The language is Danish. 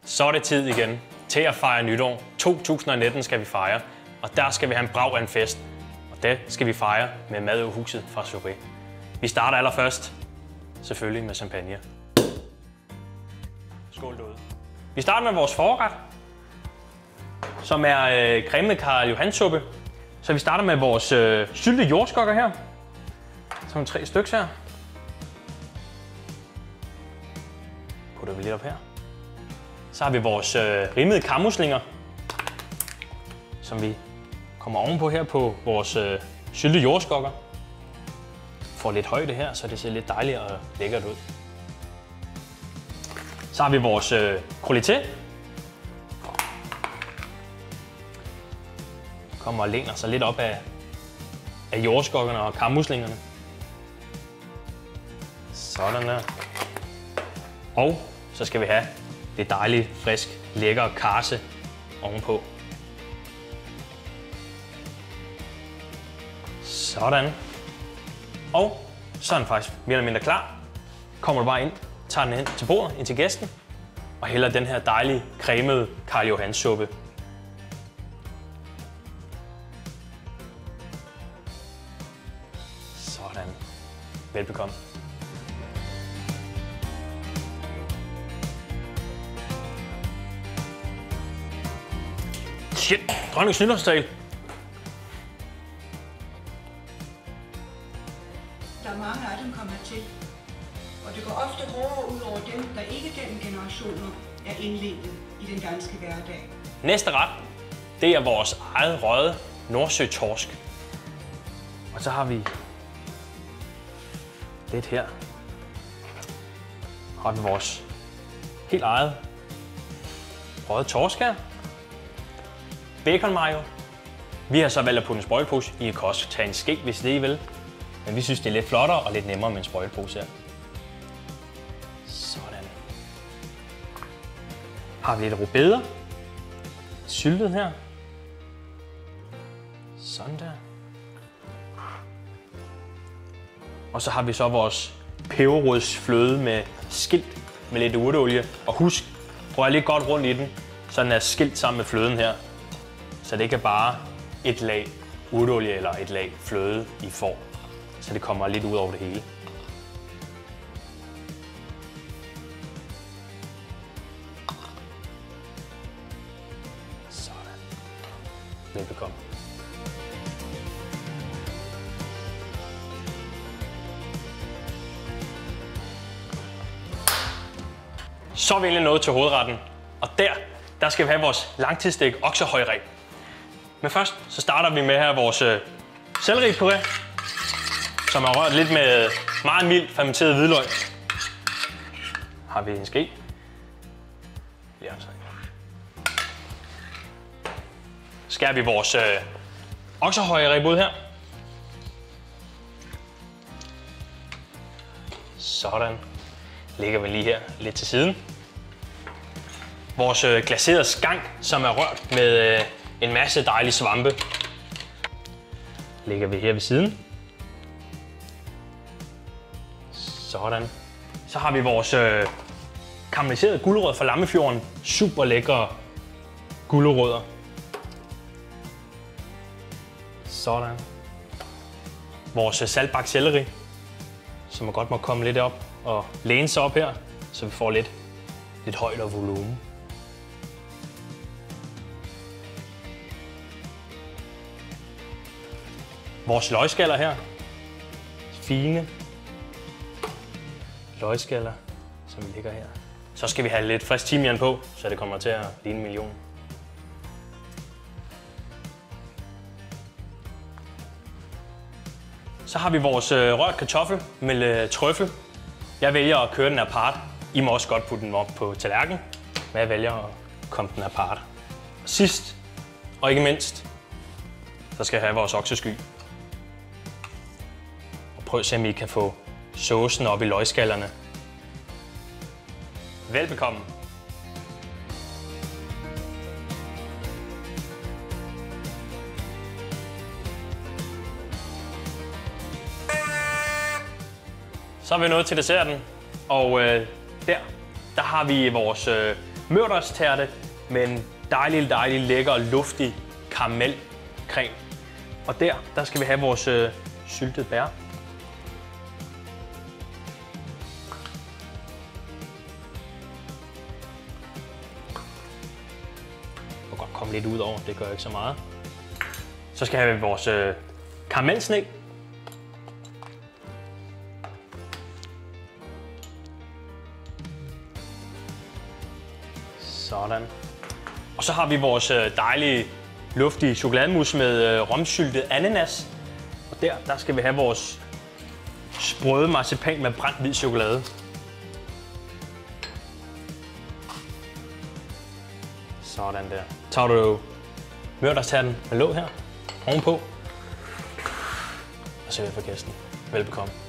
Så er det tid igen til at fejre nytår. 2019 skal vi fejre, og der skal vi have en brag af en fest. Og det skal vi fejre med madhuset fra Sorbet. Vi starter allerførst selvfølgelig med champagne. Skål derude. Vi starter med vores forret, som er cremet Karl Johans suppe. Så vi starter med vores syltede jordskokker her. Så har 3 stykker her. Putter vi lidt op her. Så har vi vores rimmede kammuslinger, som vi kommer ovenpå her på vores syltede jordskokker. Får lidt højde her, så det ser lidt dejligt og lækkert ud. Så har vi vores crudité. Kommer og læner sig lidt op af jordskokkerne og kammuslingerne. Sådan der. Og så skal vi have det dejlige, frisk, lækker karse ovenpå. Sådan. Og så er den faktisk mere eller mindre klar. Kommer du bare ind, tager den hen til bordet, ind til gæsten, og hælder den her dejlige, cremede Karl Johans suppe. Sådan. Velbekomme. Shit, dronningens nytårstale. Der er mange af dem kommer til, og det går ofte hårdere ud over dem, der ikke gennem generationer er indlevet i den danske hverdag. Næste ret, det er vores eget røget nordsøtorsk. Og så har vi lidt her. Har vi vores helt eget røget torsk her. Bacon mayo. Vi har så valgt at putte en sprøjtepose. I kan også tage en ske, hvis det I vil. Men vi synes, det er lidt flottere og lidt nemmere med en sprøjtepose her. Sådan. Har vi lidt rødbeder. Syltet her. Sådan der. Og så har vi så vores peberrodsfløde med skilt med lidt urteolie. Og husk, rør lidt godt rundt i den, så den er skilt sammen med fløden her. Så det ikke er bare et lag urteolie eller et lag fløde i får. Så det kommer lidt ud over det hele. Sådan. Velbekomme. Så er vi egentlig nået til hovedretten. Og der skal vi have vores langtidsstek oksehøjreb. Men først så starter vi med her vores selleripuré, som er rørt lidt med meget mild fermenteret hvidløg. Har vi en ske. Ja, så skærer vi vores oksehøjreb ud her. Sådan. Lægger vi lige her lidt til siden. Vores glaserede skank, som er rørt med en masse dejlige svampe, lægger vi her ved siden. Sådan. Så har vi vores karamelliserede gulerødder fra Lammefjorden. Super lækre gulerødder. Sådan. Vores saltbagt selleri, som godt må komme lidt op og læne sig op her, så vi får lidt højde og volumen. Vores løgskaller her. Fine løgskaller, som vi lægger her. Så skal vi have lidt frisk timian på, så det kommer til at ligne en million. Så har vi vores rørt kartoffel med trøffel. Jeg vælger at køre den apart. I må også godt putte den op på tallerkenen, men jeg vælger at komme den apart. Sidst, og ikke mindst, så skal jeg have vores oksesky. Prøv at se, om I kan få saucen op i løgskallerne. Velbekomme. Så er vi nået til desserten, og der har vi vores mørdejstærte med en dejlig lækker og luftig karamelcreme. Og der skal vi have vores syltede bær. Det kan godt komme lidt ud over, det gør ikke så meget. Så skal vi have vores karamelsnæk. Sådan. Og så har vi vores dejlige, luftige chokolademousse med romsyltet ananas. Og der skal vi have vores sprøde marcipan med brændt hvid chokolade. Sådan der. Tager du mørdejstærten med låg her ovenpå. Og server for gæsten. Velbekomme.